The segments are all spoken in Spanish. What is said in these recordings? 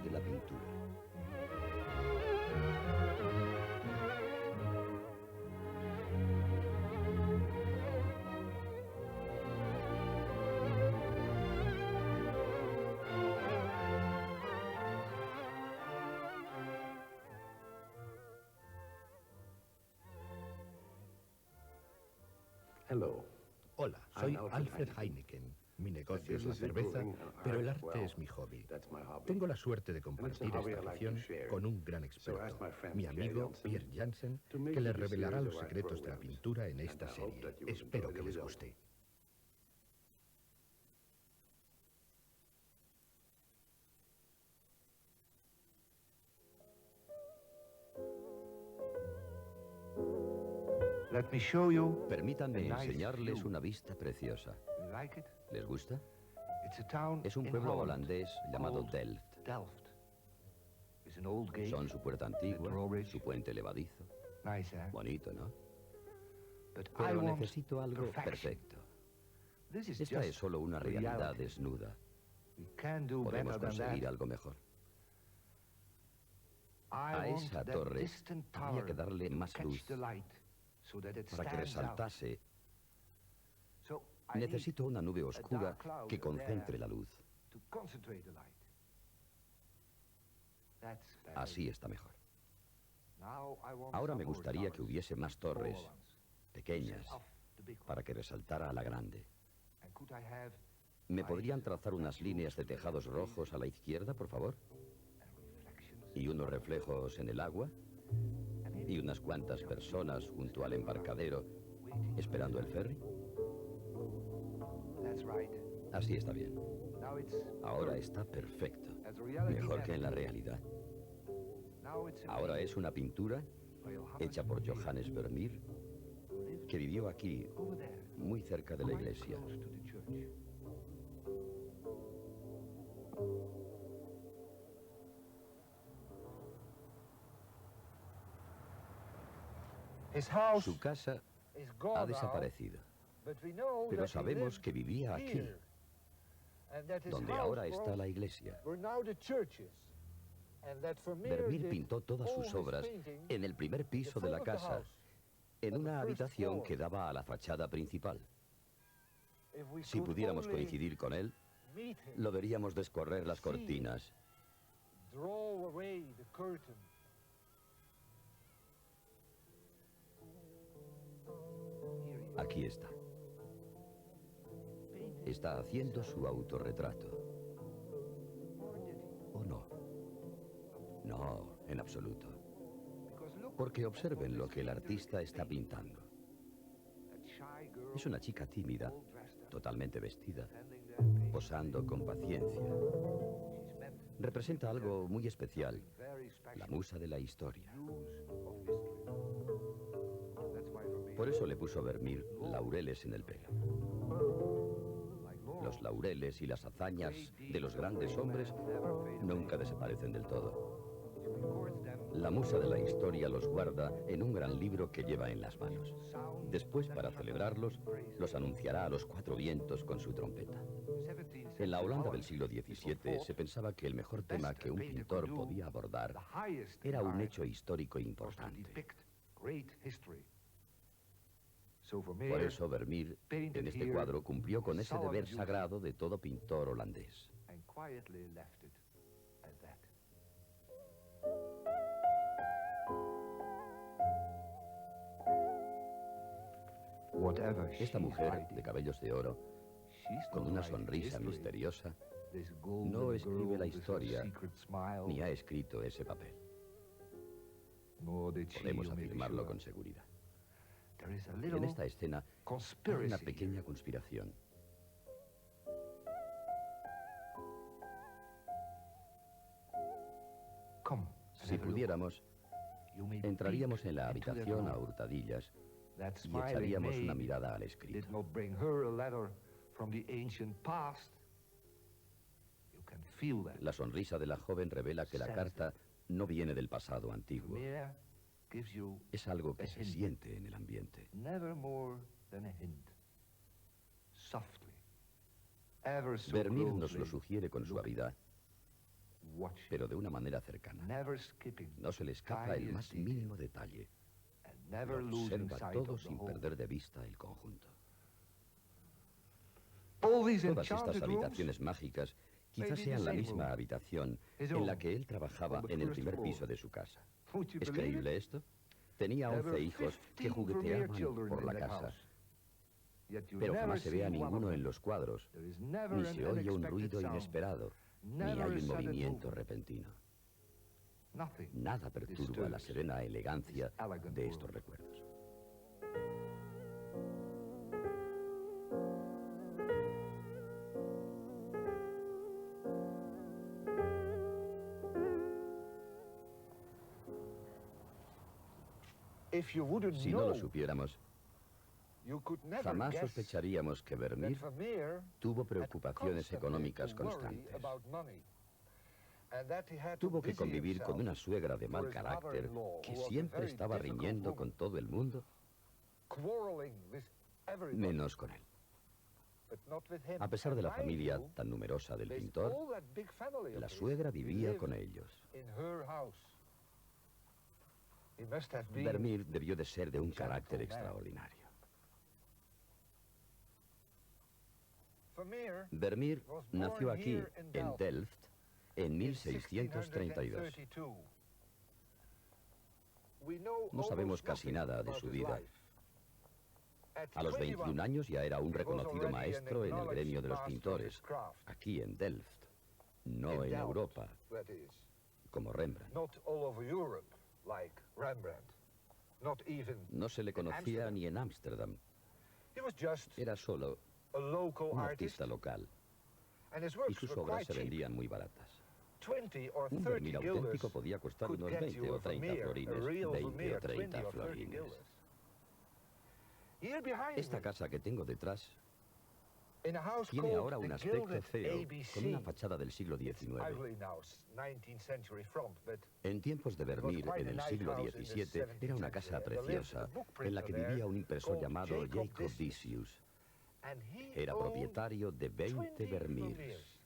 de la pintura. Hola, soy Alfred Heineken. Mi negocio es la cerveza, pero el arte es mi hobby. Tengo la suerte de compartir esta afición con un gran experto, mi amigo Pierre Janssen, que les revelará los secretos de la pintura en esta serie. Espero que les guste. Permítanme enseñarles una vista preciosa. ¿Les gusta? Es un pueblo holandés llamado Delft. Son su puerta antigua, su puente levadizo. Bonito, ¿no? Pero necesito algo perfecto. Esta es solo una realidad desnuda. Podemos conseguir algo mejor. A esa torre había que darle más luz para que resaltase. Necesito una nube oscura que concentre la luz. Así está mejor. Ahora me gustaría que hubiese más torres, pequeñas, para que resaltara a la grande. ¿Me podrían trazar unas líneas de tejados rojos a la izquierda, por favor? Y unos reflejos en el agua. Y unas cuantas personas junto al embarcadero esperando el ferry. Así está bien. Ahora está perfecto. Mejor que en la realidad. Ahora es una pintura hecha por Johannes Vermeer, que vivió aquí, muy cerca de la iglesia. Su casa ha desaparecido, pero sabemos que vivía aquí, donde ahora está la iglesia. Vermeer pintó todas sus obras en el primer piso de la casa, en una habitación que daba a la fachada principal. Si pudiéramos coincidir con él, lo veríamos descorrer las cortinas. Aquí está. Está haciendo su autorretrato. ¿O no? No, en absoluto. Porque observen lo que el artista está pintando. Es una chica tímida, totalmente vestida, posando con paciencia. Representa algo muy especial, la musa de la historia. Por eso le puso Vermeer laureles en el pelo. Los laureles y las hazañas de los grandes hombres nunca desaparecen del todo. La musa de la historia los guarda en un gran libro que lleva en las manos. Después, para celebrarlos, los anunciará a los cuatro vientos con su trompeta. En la Holanda del siglo XVII se pensaba que el mejor tema que un pintor podía abordar era un hecho histórico importante. Por eso Vermeer, en este cuadro, cumplió con ese deber sagrado de todo pintor holandés. Esta mujer, de cabellos de oro, con una sonrisa misteriosa, no escribe la historia, ni ha escrito ese papel. Podemos afirmarlo con seguridad. En esta escena hay una pequeña conspiración. Si pudiéramos, entraríamos en la habitación a hurtadillas y echaríamos una mirada al escrito. La sonrisa de la joven revela que la carta no viene del pasado antiguo. Es algo que se siente en el ambiente. Vermeer nos lo sugiere con suavidad, pero de una manera cercana. No se le escapa el más mínimo detalle. Lo observa todo sin perder de vista el conjunto. Todas estas habitaciones mágicas quizás sean la misma habitación en la que él trabajaba en el primer piso de su casa. ¿Es creíble esto? Tenía 11 hijos que jugueteaban por la casa, pero jamás se ve a ninguno en los cuadros, ni se oye un ruido inesperado, ni hay un movimiento repentino. Nada perturba la serena elegancia de estos recuerdos. Si no lo supiéramos, jamás sospecharíamos que Vermeer tuvo preocupaciones económicas constantes. Tuvo que convivir con una suegra de mal carácter que siempre estaba riñendo con todo el mundo, menos con él. A pesar de la familia tan numerosa del pintor, la suegra vivía con ellos. Vermeer debió de ser de un carácter extraordinario. Vermeer nació aquí, en Delft, en 1632. No sabemos casi nada de su vida. A los 21 años ya era un reconocido maestro en el gremio de los pintores, aquí en Delft, no en Europa, como Rembrandt. No se le conocía ni en Ámsterdam. Era solo un artista local, y sus obras se vendían muy baratas. Un Vermeer auténtico podía costar unos 20 o 30 florines, 20 o 30 florines. Esta casa que tengo detrás tiene ahora un aspecto feo, con una fachada del siglo XIX. En tiempos de Vermeer, en el siglo XVII, era una casa preciosa, en la que vivía un impresor llamado Jacob Decius. Era propietario de 20 Vermeers.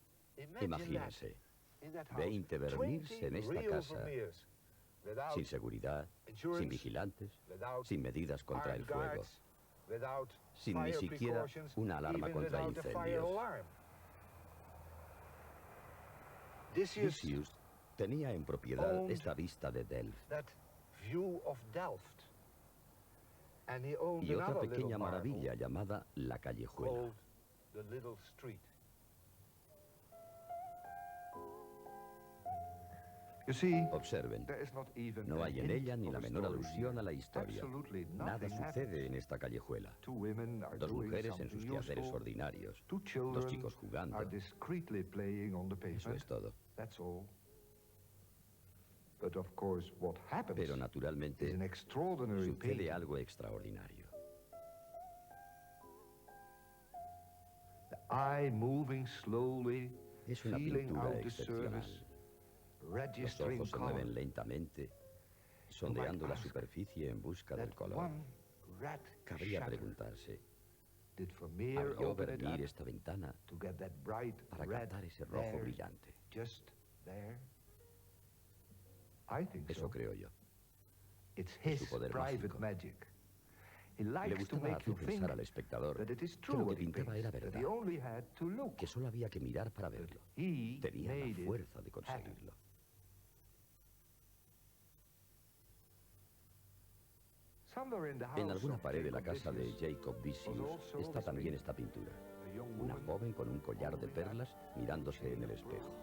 Imagínense, 20 Vermeers en esta casa, sin seguridad, sin vigilantes, sin medidas contra el fuego, sin ni siquiera una alarma contra incendios. Decius tenía en propiedad esta vista de Delft y otra pequeña maravilla llamada la callejuela. Observen, no hay en ella ni la menor alusión a la historia. Nada sucede en esta callejuela. Dos mujeres en sus quehaceres ordinarios, dos chicos jugando. Eso es todo. Pero naturalmente sucede algo extraordinario. Es una pintura excepcional. Los ojos se mueven lentamente, sondeando la superficie en busca del color. Cabría preguntarse, ¿abrió Vermeer esta ventana para captar ese rojo brillante? Eso creo yo. Es su poder mágico. Le gustaba hacer pensar al espectador que lo que pintaba era verdad, que solo había que mirar para verlo. Tenía la fuerza de conseguirlo. En alguna pared de la casa de Jacob Decius está también esta pintura. Una joven con un collar de perlas mirándose en el espejo.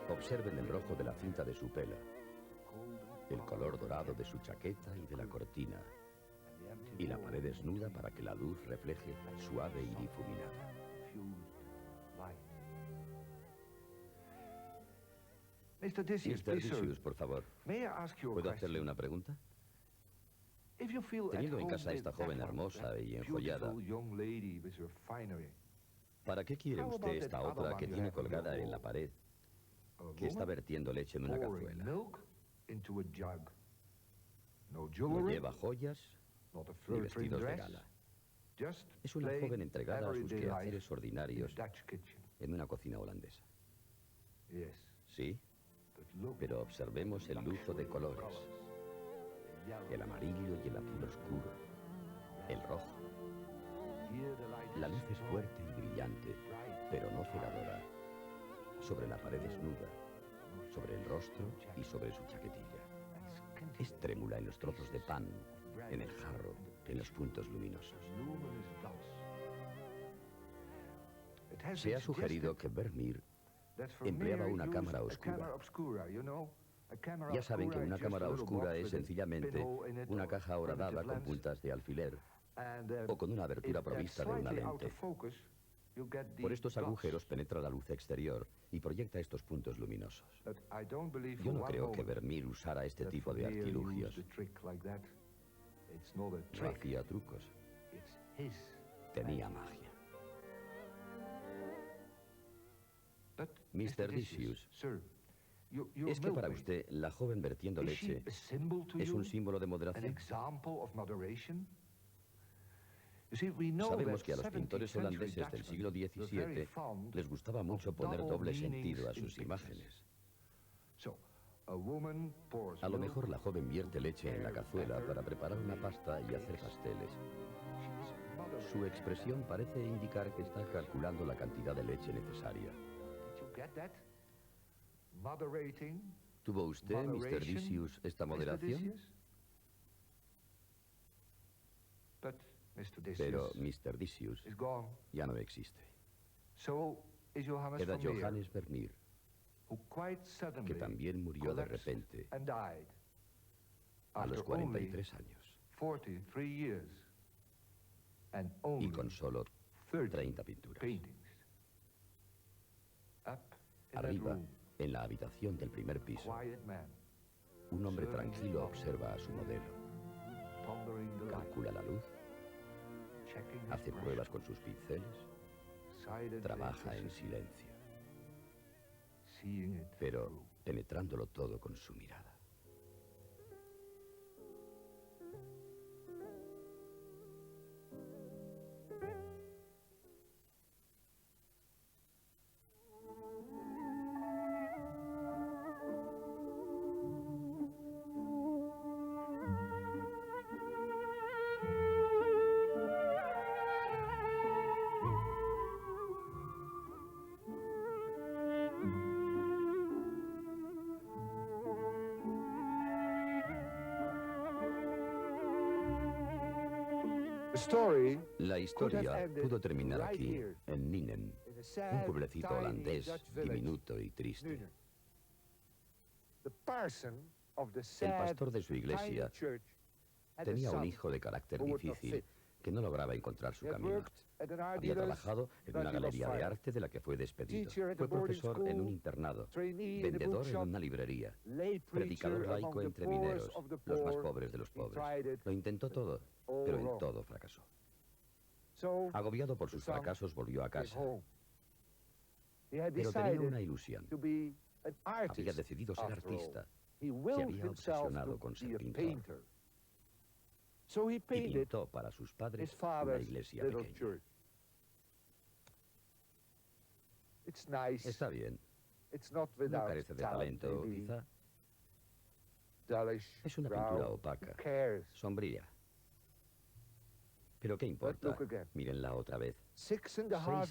Observen el rojo de la cinta de su pela, el color dorado de su chaqueta y de la cortina, y la pared desnuda para que la luz refleje suave y difuminada. Mr. Decius, por favor, ¿puedo hacerle una pregunta? Teniendo en casa a esta joven hermosa y enjollada, ¿para qué quiere usted esta otra que tiene colgada en la pared, que está vertiendo leche en una cazuela? No lleva joyas ni vestidos de gala. Es una joven entregada a sus quehaceres ordinarios en una cocina holandesa. Sí, pero observemos el lujo de colores. El amarillo y el azul oscuro. El rojo. La luz es fuerte y brillante, pero no cegadora. Sobre la pared desnuda, sobre el rostro y sobre su chaquetilla. Es trémula en los trozos de pan, en el jarro, en los puntos luminosos. Se ha sugerido que Vermeer empleaba una cámara oscura. Ya saben que una cámara oscura es sencillamente una caja horadada con puntas de alfiler o con una abertura provista de una lente. Por estos agujeros penetra la luz exterior y proyecta estos puntos luminosos. Yo no creo que Vermeer usara este tipo de artilugios. No hacía trucos. Tenía magia. Mr. Decius, ¿es que para usted la joven vertiendo leche es un símbolo de moderación? Sabemos que a los pintores holandeses del siglo XVII les gustaba mucho poner doble sentido a sus imágenes. A lo mejor la joven vierte leche en la cazuela para preparar una pasta y hacer pasteles. Su expresión parece indicar que está calculando la cantidad de leche necesaria. ¿Tuvo usted, Mr. Decius, esta moderación? Pero Mr. Decius ya no existe. Queda Johannes Vermeer, que también murió de repente a los 43 años y con solo 30 pinturas. Arriba, en la habitación del primer piso, un hombre tranquilo observa a su modelo. Calcula la luz, hace pruebas con sus pinceles, trabaja en silencio, pero penetrándolo todo con su mirada. La historia pudo terminar aquí, en Ninen, un pueblecito holandés diminuto y triste. El pastor de su iglesia tenía un hijo de carácter difícil que no lograba encontrar su camino. Había trabajado en una galería de arte de la que fue despedido. Fue profesor en un internado, vendedor en una librería, predicador laico entre mineros, los más pobres de los pobres. Lo intentó todo, pero en todo fracasó. Agobiado por sus fracasos, volvió a casa. Pero tenía una ilusión. Había decidido ser artista. Se había obsesionado con ser pintor. Y pintó para sus padres una iglesia pequeña. Está bien. No carece de talento, quizá. Es una pintura opaca, sombría. Pero ¿qué importa? Mírenla otra vez. 6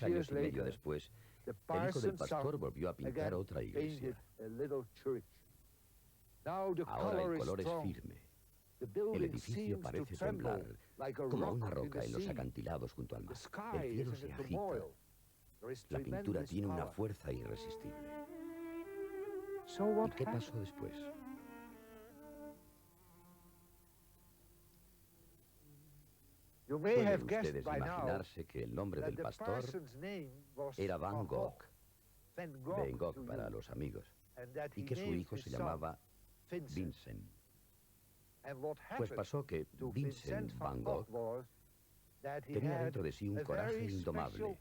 años y medio después, el hijo del pastor volvió a pintar otra iglesia. Ahora el color es firme. El edificio parece temblar, como una roca en los acantilados junto al mar. El cielo se agita. La pintura tiene una fuerza irresistible. ¿Y qué pasó después? Pueden ustedes imaginarse que el nombre del pastor era Van Gogh, Van Gogh para los amigos, y que su hijo se llamaba Vincent. Pues pasó que Vincent Van Gogh tenía dentro de sí un coraje indomable,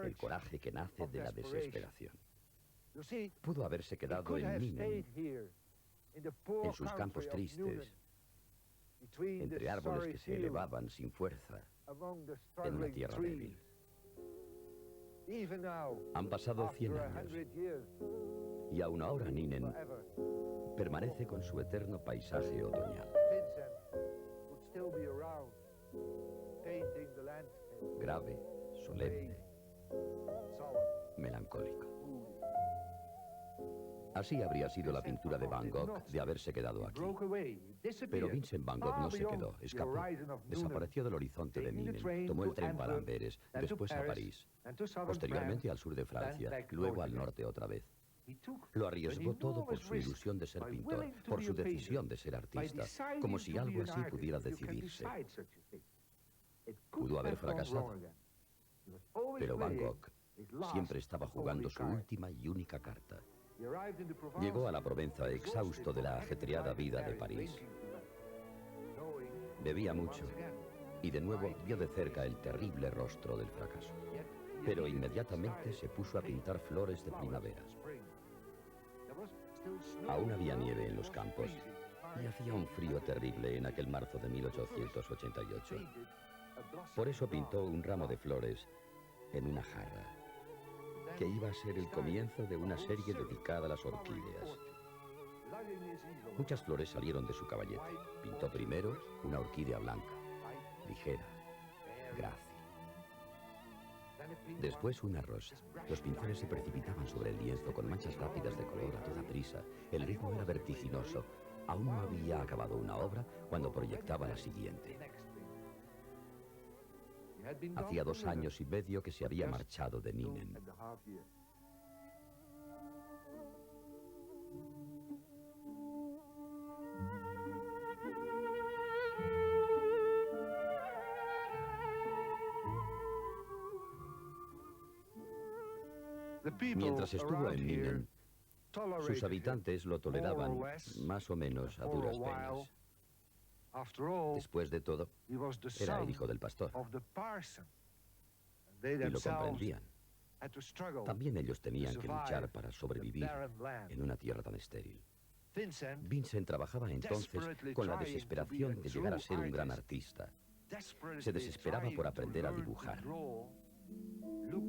el coraje que nace de la desesperación. Pudo haberse quedado en Ninen, en sus campos tristes, entre árboles que se elevaban sin fuerza en una tierra débil. Han pasado 100 años y aún ahora Ninen permanece con su eterno paisaje otoñal. Grave, solemne, melancólico. Así habría sido la pintura de Van Gogh de haberse quedado aquí. Pero Vincent Van Gogh no se quedó, escapó. Desapareció del horizonte de Ninen, tomó el tren para Amberes, después a París, posteriormente al sur de Francia, luego al norte otra vez. Lo arriesgó todo por su ilusión de ser pintor, por su decisión de ser artista, como si algo así pudiera decidirse. Pudo haber fracasado, pero Van Gogh siempre estaba jugando su última y única carta. Llegó a la Provenza exhausto de la ajetreada vida de París. Bebía mucho y de nuevo vio de cerca el terrible rostro del fracaso. Pero inmediatamente se puso a pintar flores de primavera. Aún había nieve en los campos y hacía un frío terrible en aquel marzo de 1888. Por eso pintó un ramo de flores en una jarra, que iba a ser el comienzo de una serie dedicada a las orquídeas. Muchas flores salieron de su caballete. Pintó primero una orquídea blanca, ligera, grácil. Después una rosa. Los pinceles se precipitaban sobre el lienzo con manchas rápidas de color a toda prisa. El ritmo era vertiginoso. Aún no había acabado una obra cuando proyectaba la siguiente. Hacía 2 años y medio que se había marchado de Ninen. Mientras estuvo en Ninen, sus habitantes lo toleraban más o menos a duras penas. Después de todo, era el hijo del pastor. Y lo comprendían. También ellos tenían que luchar para sobrevivir en una tierra tan estéril. Vincent trabajaba entonces con la desesperación de llegar a ser un gran artista. Se desesperaba por aprender a dibujar.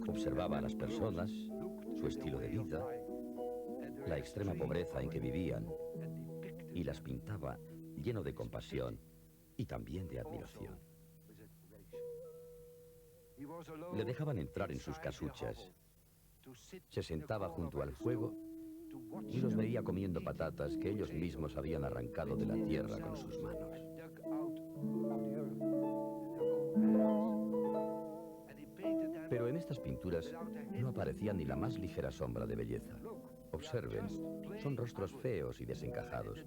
Observaba a las personas, su estilo de vida, la extrema pobreza en que vivían, y las pintaba lleno de compasión y también de admiración. Le dejaban entrar en sus casuchas. Se sentaba junto al fuego y los veía comiendo patatas que ellos mismos habían arrancado de la tierra con sus manos. Pero en estas pinturas no aparecía ni la más ligera sombra de belleza. Observen, son rostros feos y desencajados.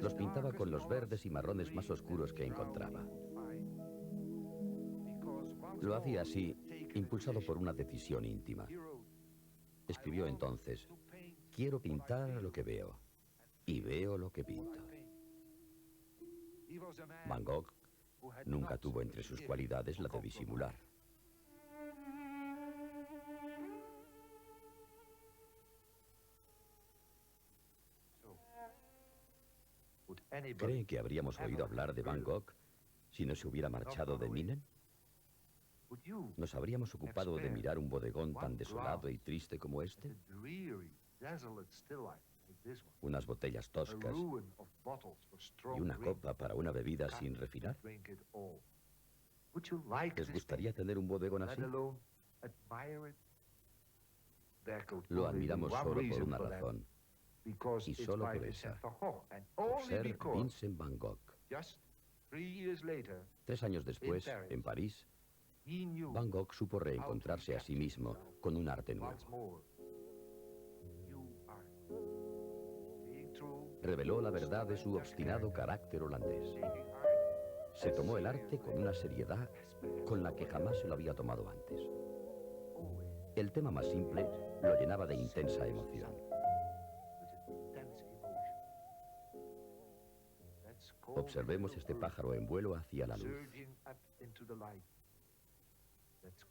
Los pintaba con los verdes y marrones más oscuros que encontraba. Lo hacía así, impulsado por una decisión íntima. Escribió entonces: quiero pintar lo que veo, y veo lo que pinto. Van Gogh nunca tuvo entre sus cualidades la de disimular. ¿Creen que habríamos oído hablar de Van Gogh si no se hubiera marchado de Ninen? ¿Nos habríamos ocupado de mirar un bodegón tan desolado y triste como este? Unas botellas toscas y una copa para una bebida sin refinar. ¿Les gustaría tener un bodegón así? Lo admiramos solo por una razón, y solo por esa, por ser Vincent Van Gogh. 3 años después, en París, Van Gogh supo reencontrarse a sí mismo con un arte nuevo. Reveló la verdad de su obstinado carácter holandés. Se tomó el arte con una seriedad con la que jamás se lo había tomado antes. El tema más simple lo llenaba de intensa emoción. Observemos este pájaro en vuelo hacia la luz.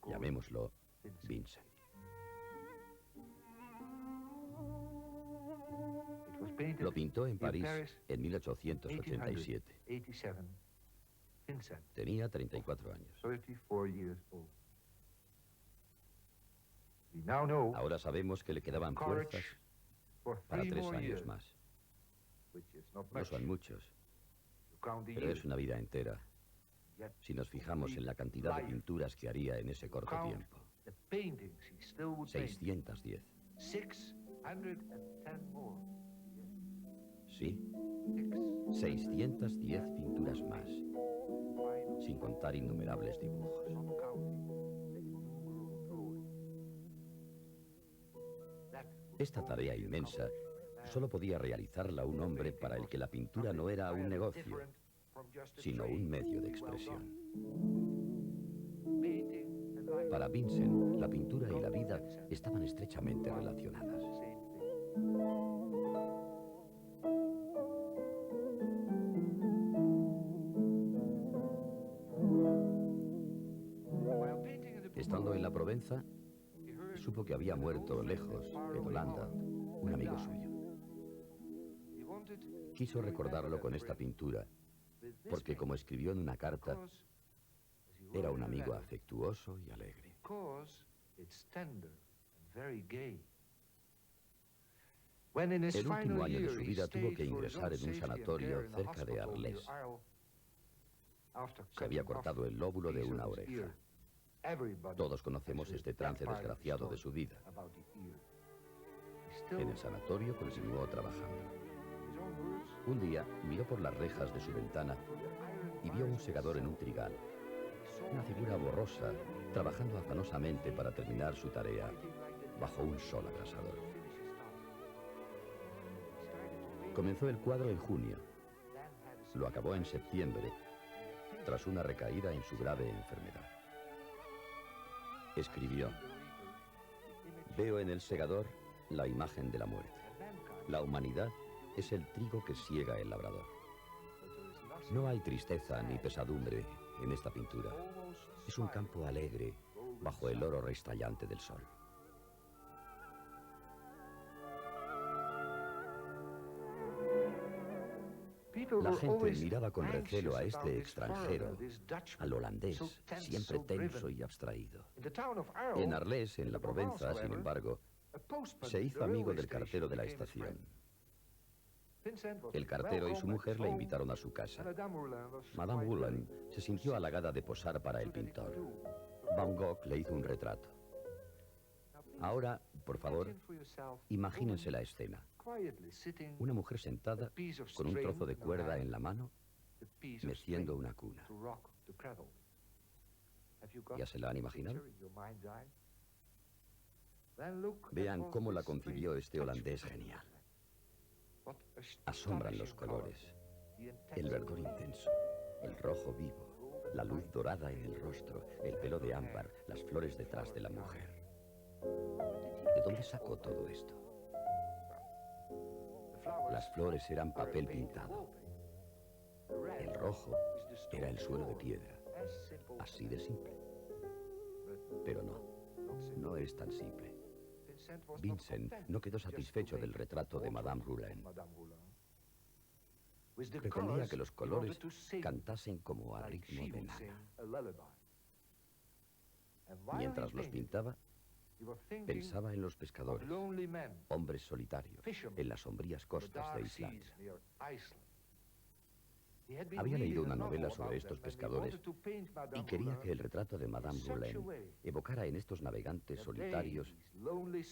Llamémoslo Vincent. Lo pintó en París en 1887. Tenía 34 años. Ahora sabemos que le quedaban fuerzas para 3 años más. No son muchos, pero es una vida entera, si nos fijamos en la cantidad de pinturas que haría en ese corto tiempo. 610. Sí, 610 pinturas más, sin contar innumerables dibujos. Esta tarea inmensa solo podía realizarla un hombre para el que la pintura no era un negocio, sino un medio de expresión. Para Vincent, la pintura y la vida estaban estrechamente relacionadas. Estando en la Provenza, supo que había muerto lejos, en Holanda, un amigo suyo. Quiso recordarlo con esta pintura, porque como escribió en una carta, era un amigo afectuoso y alegre. El último año de su vida tuvo que ingresar en un sanatorio cerca de Arles. Se había cortado el lóbulo de una oreja. Todos conocemos este trance desgraciado de su vida. En el sanatorio continuó trabajando. Un día miró por las rejas de su ventana y vio un segador en un trigal. Una figura borrosa, trabajando afanosamente para terminar su tarea bajo un sol abrasador. Comenzó el cuadro en junio. Lo acabó en septiembre, tras una recaída en su grave enfermedad. Escribió: veo en el segador la imagen de la muerte. La humanidad es el trigo que siega el labrador. No hay tristeza ni pesadumbre en esta pintura. Es un campo alegre bajo el oro restallante del sol. La gente miraba con recelo a este extranjero, al holandés, siempre tenso y abstraído. En Arles, en la Provenza, sin embargo, se hizo amigo del cartero de la estación. El cartero y su mujer le invitaron a su casa. Madame Roulin se sintió halagada de posar para el pintor. Van Gogh le hizo un retrato. Ahora, por favor, imagínense la escena. Una mujer sentada con un trozo de cuerda en la mano, meciendo una cuna. ¿Ya se la han imaginado? Vean cómo la concibió este holandés genial. Asombran los colores, el verdor intenso, el rojo vivo, la luz dorada en el rostro, el pelo de ámbar, las flores detrás de la mujer. ¿De dónde sacó todo esto? Las flores eran papel pintado. El rojo era el suelo de piedra. Así de simple. Pero no es tan simple. Vincent no quedó satisfecho del retrato de Madame Roulin. Pretendía que los colores cantasen como a ritmo de nana. Mientras los pintaba, pensaba en los pescadores, hombres solitarios, en las sombrías costas de Islandia. Había leído una novela sobre estos pescadores y quería que el retrato de Madame Roulin evocara en estos navegantes solitarios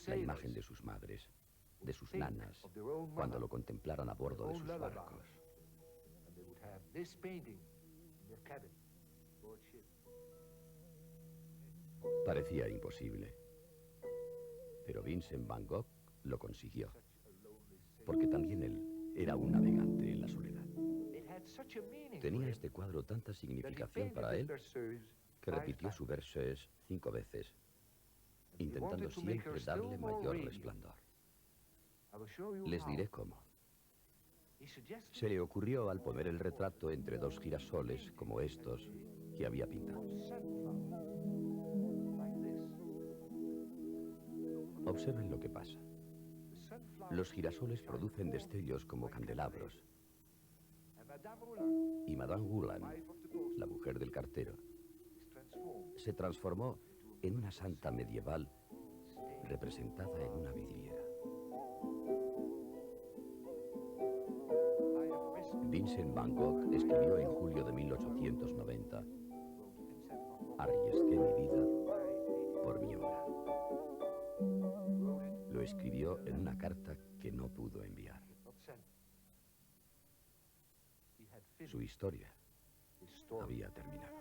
la imagen de sus madres, de sus nanas, cuando lo contemplaran a bordo de sus barcos. Parecía imposible. Pero Vincent Van Gogh lo consiguió, porque también él era un navegante en la soledad. Tenía este cuadro tanta significación para él que repitió su Berceuse 5 veces, intentando siempre darle mayor resplandor. Les diré cómo. Se le ocurrió al poner el retrato entre 2 girasoles como estos que había pintado. Observen lo que pasa. Los girasoles producen destellos como candelabros. Y Madame Roulin la mujer del cartero, se transformó en una santa medieval representada en una vidriera. Vincent Van Gogh escribió en julio de 1890: arriesgué mi vida por mi obra. Lo escribió en una carta que no pudo enviar. Su historia había terminado.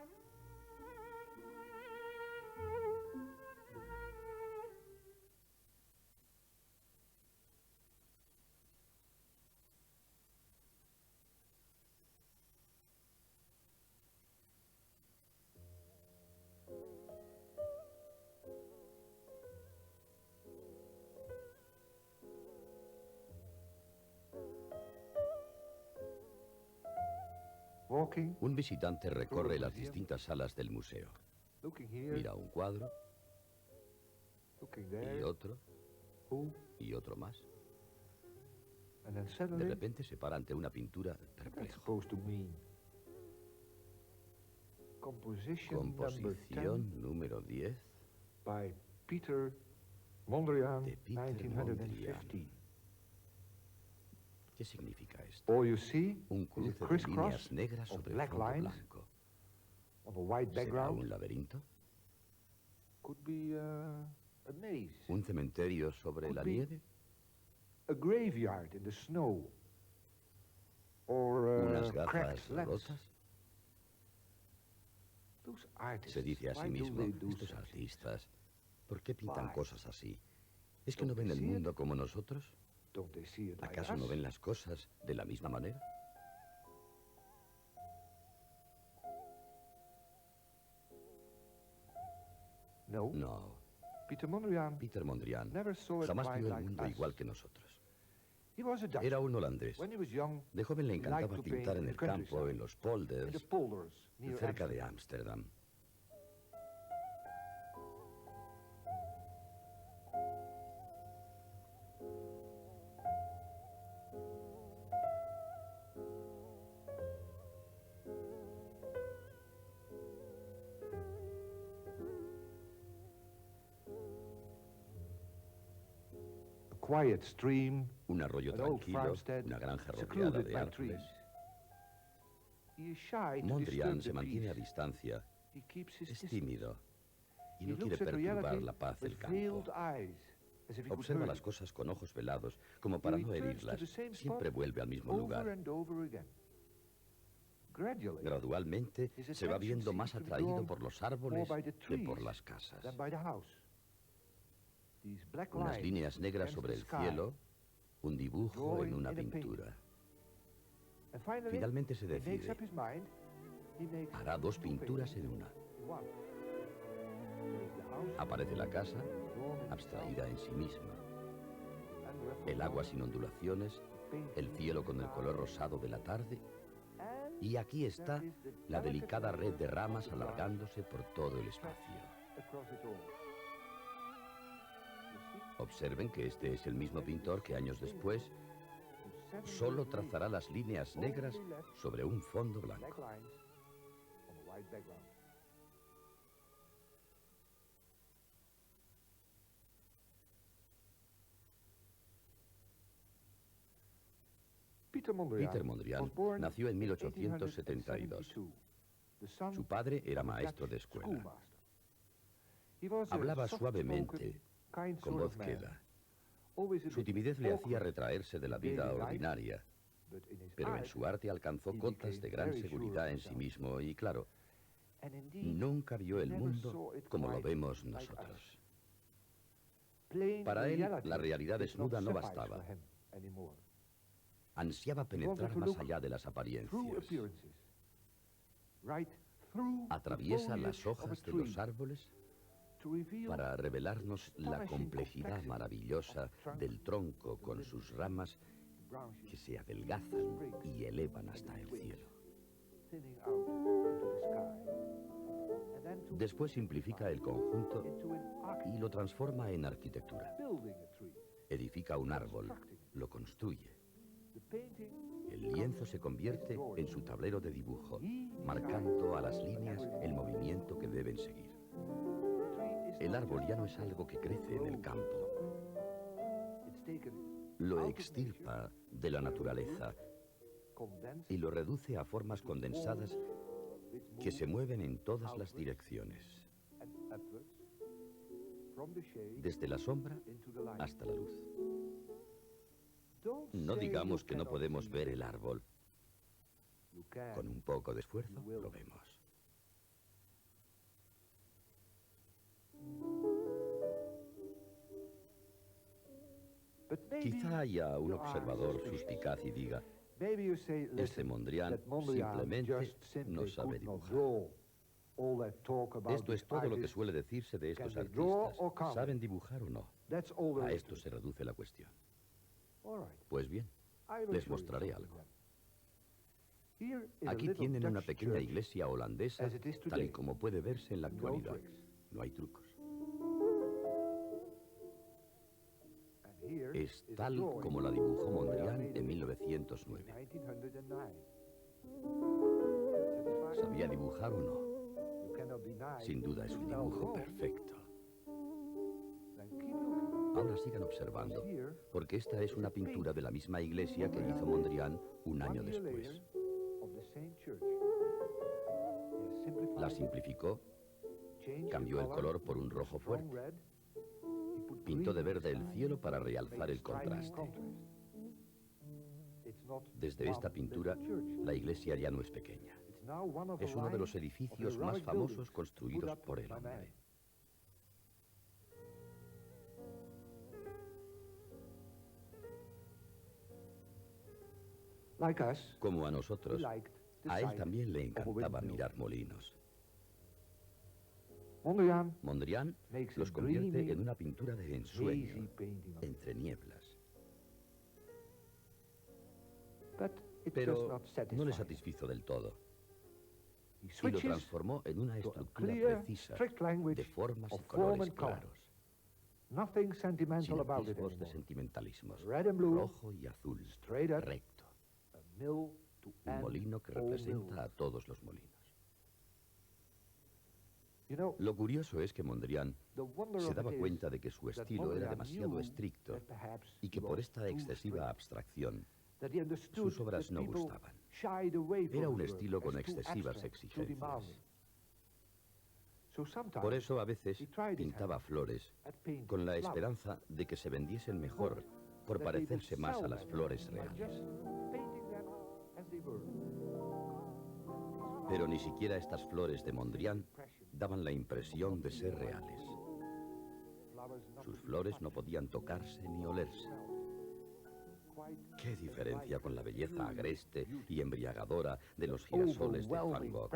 Un visitante recorre las distintas salas del museo. Mira un cuadro, y otro, y otro más. De repente se para ante una pintura perplejo. Composición número 10 by Peter Mondrian, de Peter 1950. Mondrian. ¿Qué significa esto? All you see Un is a cruce de crisscross líneas negras of sobre black fondo lines blanco. on a white ¿Será background. un laberinto? Could be a maze, ¿Un cementerio sobre Could la be- nieve? a graveyard in the snow, or ¿Unas cracked gafas lens. rotas? Those artists, Se dice a sí why do mismo: they do estos such artistas, ¿por qué pintan Why? cosas así? ¿Es que no ven el mundo como nosotros? things? Don't they see it like ¿Acaso no us? ven las cosas de la misma manera? No. No. Peter Mondrian Peter Mondrian never saw it jamás quite vio el like mundo us. igual que nosotros. He was a Dutchman. Era un holandés. When he was young, De joven le he liked encantaba to pintar paint en in el the campo, countryside, en los in the polders, polders near cerca de Amsterdam. Ámsterdam. A quiet stream, Un arroyo an old tranquilo, farmstead, una granja rodeada secluded de by trees. árboles. He is shy to Mondrian disturb se the mantiene a peace. distancia, He keeps his es distance. tímido y He no quiere looks at perturbar reality la paz with del campo. veiled eyes, as if he could Observa hurt las it. cosas con ojos velados, como He para no returns to herirlas. the same Siempre spot vuelve al mismo over lugar. and over again. Gradually, Gradualmente his se va attention viendo seems más to be atraído drawn por los more árboles by the que por trees las casas. than by the house. These black Unas lines líneas negras against sobre the el sky, cielo, un dibujo en drawing una in a painting. pintura. And finally, Finalmente se he makes decide. up his mind. He makes Hará dos two pinturas paintings en una. in one. There is the house, Aparece la casa, drawn in abstraída en sí misma, itself, and reference el agua sin ondulaciones, el cielo con el color rosado de la tarde, and y aquí está there is the la delicate delicada red de ramas line alargándose por todo el espacio. across it all. You see? Observen que este es el mismo pintor que años después In 7 solo years later, trazará las líneas negras sobre un fondo blanco. black lines on a white background. Peter Mondrian was born nació en in 1872. 1872, the son Su padre era of a maestro Dutch de escuela. schoolmaster. He was a Hablaba soft-spoken, suavemente, kind con sort voz of man, queda. always a Su bit timidez le hacía awkward, retraerse de la vida daily life, ordinaria, but in his pero en art, su arte alcanzó he cotas became de gran very sure seguridad of en sí himself. mismo y, claro, and indeed, nunca vio he el never mundo saw it como lo quite vemos like nosotros. us. Plain Para él, reality la realidad did not desnuda no suffice bastaba. for him anymore. Ansiaba wanted penetrar to más look allá de las Through apariencias. appearances, right through the Atraviesa las foliage of a hojas de tree los árboles to reveal para revelarnos la astonishing complejidad complexity maravillosa of the trunk, del tronco con sus ramas the branches que se adelgazan y elevan hasta el cielo. thinning out into the sky. And then to Después simplifica el conjunto into an y architect lo transforma en arquitectura. building a tree. Edifica un árbol, lo construye. The painting El lienzo se convierte en su tablero de dibujo, marcando a las líneas el movimiento que deben seguir. El árbol ya no es algo que crece en el campo. Lo extirpa de la naturaleza y lo reduce a formas condensadas que se mueven en todas las direcciones, desde la sombra hasta la luz. No digamos que no podemos ver el árbol. Con un poco de esfuerzo lo vemos. Quizá haya un observador suspicaz y diga: este Mondrian simplemente no sabe dibujar. Esto es todo lo que suele decirse de estos artistas. ¿Saben dibujar o no? A esto se reduce la cuestión. Pues bien, les mostraré algo. Aquí tienen una pequeña iglesia holandesa, tal y como puede verse en la actualidad. No hay trucos. Es tal como la dibujó Mondrian en 1909. ¿Sabía dibujar o no? Sin duda es un dibujo perfecto. Ahora sigan observando, porque esta es una pintura de la misma iglesia que hizo Mondrian un año después. La simplificó, cambió el color por un rojo fuerte, pintó de verde el cielo para realzar el contraste. Desde esta pintura, la iglesia ya no es pequeña. Es uno de los edificios más famosos construidos por el hombre. Como a nosotros, a él también le encantaba mirar molinos. Mondrian los convierte en una pintura de ensueño, entre nieblas. Pero no le satisfizo del todo. Y lo transformó en una estructura precisa, de formas y colores claros, sin atisbos de sentimentalismos, rojo y azul, recto. Un molino que representa a todos los molinos. Lo curioso es que Mondrian se daba cuenta de que su estilo era demasiado estricto y que por esta excesiva abstracción sus obras no gustaban. Era un estilo con excesivas exigencias. Por eso a veces pintaba flores con la esperanza de que se vendiesen mejor por parecerse más a las flores reales. Pero ni siquiera estas flores de Mondrian daban la impresión de ser reales. Sus flores no podían tocarse ni olerse. ¡Qué diferencia con la belleza agreste y embriagadora de los girasoles de Van Gogh,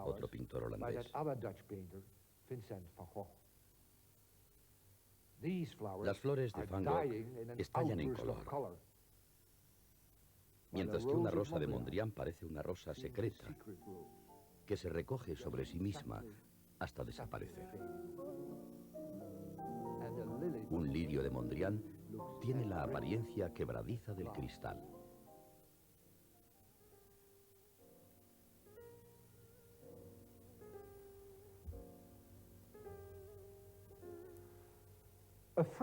otro pintor holandés! Las flores de Van Gogh estallan en color, mientras que una rosa de Mondrian parece una rosa secreta, que se recoge sobre sí misma hasta desaparecer. Un lirio de Mondrian tiene la apariencia quebradiza del cristal.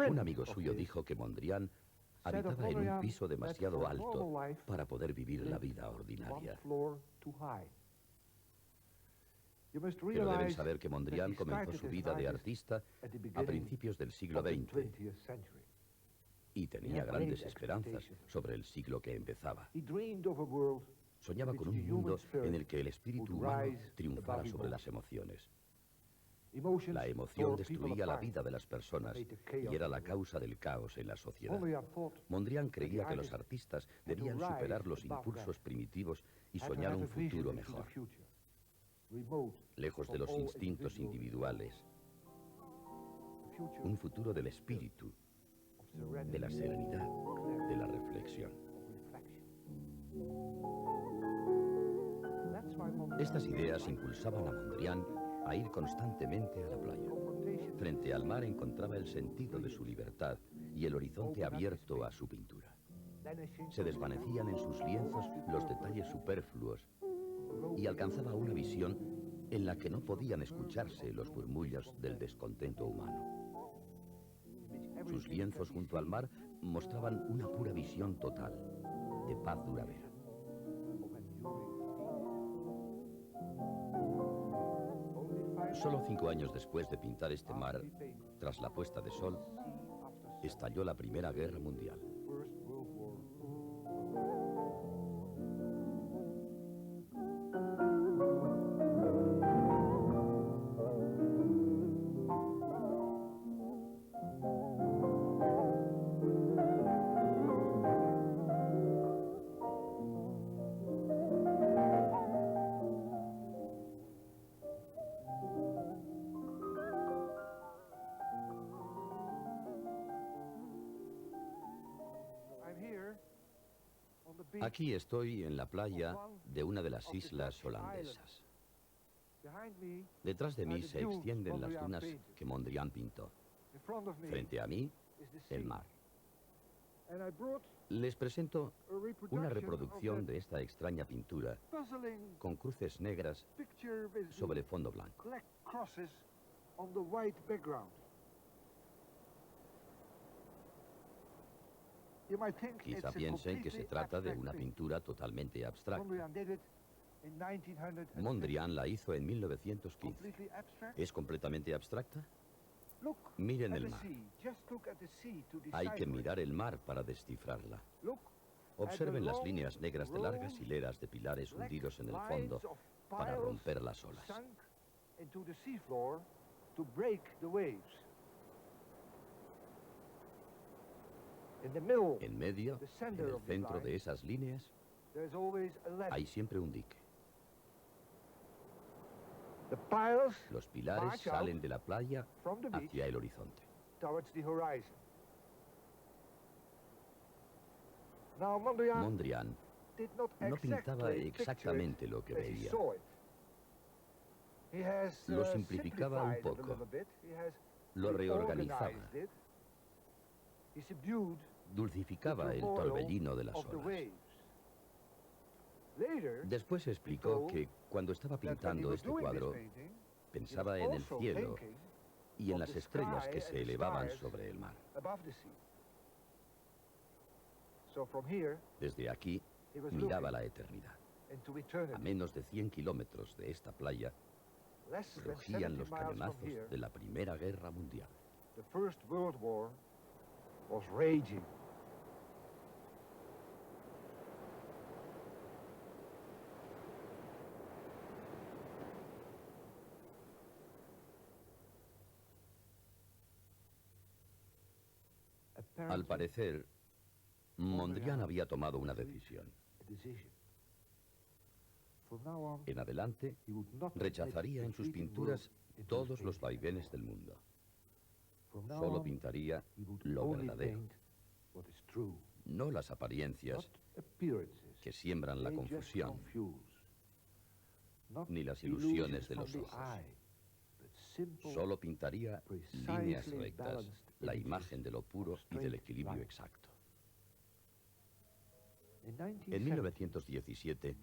Un amigo suyo dijo que Mondrian habitaba en un piso demasiado alto para poder vivir la vida ordinaria. Pero deben saber que Mondrian comenzó su vida de artista a principios del siglo XX y tenía grandes esperanzas sobre el siglo que empezaba. Soñaba con un mundo en el que el espíritu humano triunfara sobre las emociones. La emoción destruía la vida de las personas y era la causa del caos en la sociedad. Mondrian creía que los artistas debían superar los impulsos primitivos y soñar un futuro mejor, lejos de los instintos individuales. Un futuro del espíritu, de la serenidad, de la reflexión. Estas ideas impulsaban a Mondrian a ir constantemente a la playa. Frente al mar encontraba el sentido de su libertad y el horizonte abierto a su pintura. Se desvanecían en sus lienzos los detalles superfluos y alcanzaba una visión en la que no podían escucharse los murmullos del descontento humano. Sus lienzos junto al mar mostraban una pura visión total, de paz duradera. Solo 5 años después de pintar este mar, tras la puesta de sol, estalló la Primera Guerra Mundial. Aquí estoy en la playa de una de las islas holandesas. Detrás de mí se extienden las dunas que Mondrian pintó. Frente a mí, el mar. Les presento una reproducción de esta extraña pintura con cruces negras sobre fondo blanco. Quizá piensen que se trata de una pintura totalmente abstracta. Mondrian la hizo en 1915. ¿Es completamente abstracta? Miren el mar. Hay que mirar el mar para descifrarla. Observen las líneas negras de largas hileras de pilares hundidos en el fondo para romper las olas. En medio, en el centro de esas líneas, hay siempre un dique. Los pilares salen de la playa hacia el horizonte. Mondrian no pintaba exactamente lo que veía. Lo simplificaba un poco, lo reorganizaba, dulcificaba el torbellino de las olas. Después explicó que cuando estaba pintando este cuadro, pensaba en el cielo y en las estrellas que se elevaban sobre el mar. Desde aquí miraba la eternidad. A menos de 100 kilómetros de esta playa, rugían los cañonazos de la Primera Guerra Mundial. Al parecer, Mondrian había tomado una decisión. En adelante, rechazaría en sus pinturas todos los vaivenes del mundo. Solo pintaría lo verdadero, no las apariencias que siembran la confusión, ni las ilusiones de los ojos. Solo pintaría líneas rectas, la imagen de lo puro y del equilibrio exacto. En 1917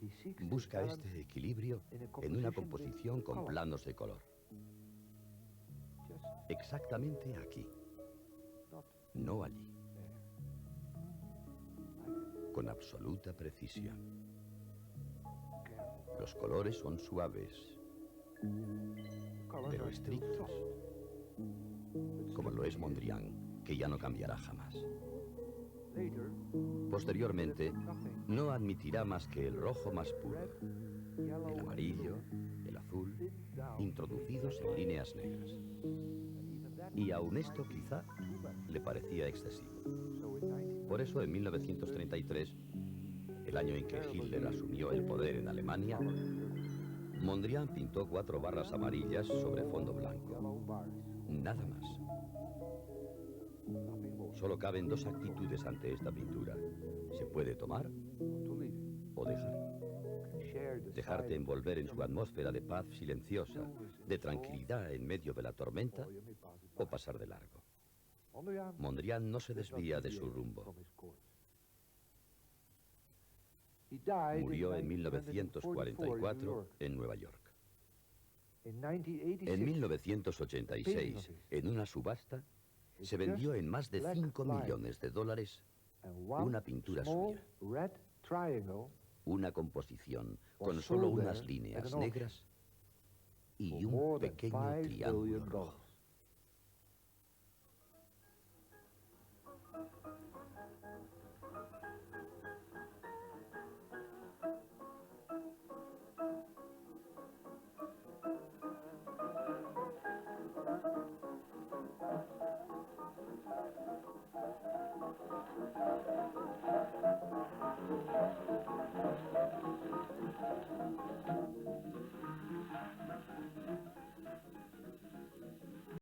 busca este equilibrio en una composición con planos de color. Exactamente aquí, no allí. Con absoluta precisión. Los colores son suaves, pero estrictos, como lo es Mondrian, que ya no cambiará jamás. Posteriormente, no admitirá más que el rojo más puro, el amarillo, el azul, introducidos en líneas negras. Y aun esto quizá le parecía excesivo. Por eso en 1933, el año en que Hitler asumió el poder en Alemania, Mondrian pintó 4 barras amarillas sobre fondo blanco. Nada más. Solo caben 2 actitudes ante esta pintura. Se puede tomar o dejar. Dejarte envolver en su atmósfera de paz silenciosa, de tranquilidad en medio de la tormenta, o pasar de largo. Mondrian no se desvía de su rumbo. Murió en 1944 en Nueva York. En 1986, en una subasta, se vendió en más de 5 millones de dólares una pintura suya. Una composición con solo unas líneas negras y un pequeño triángulo rojo.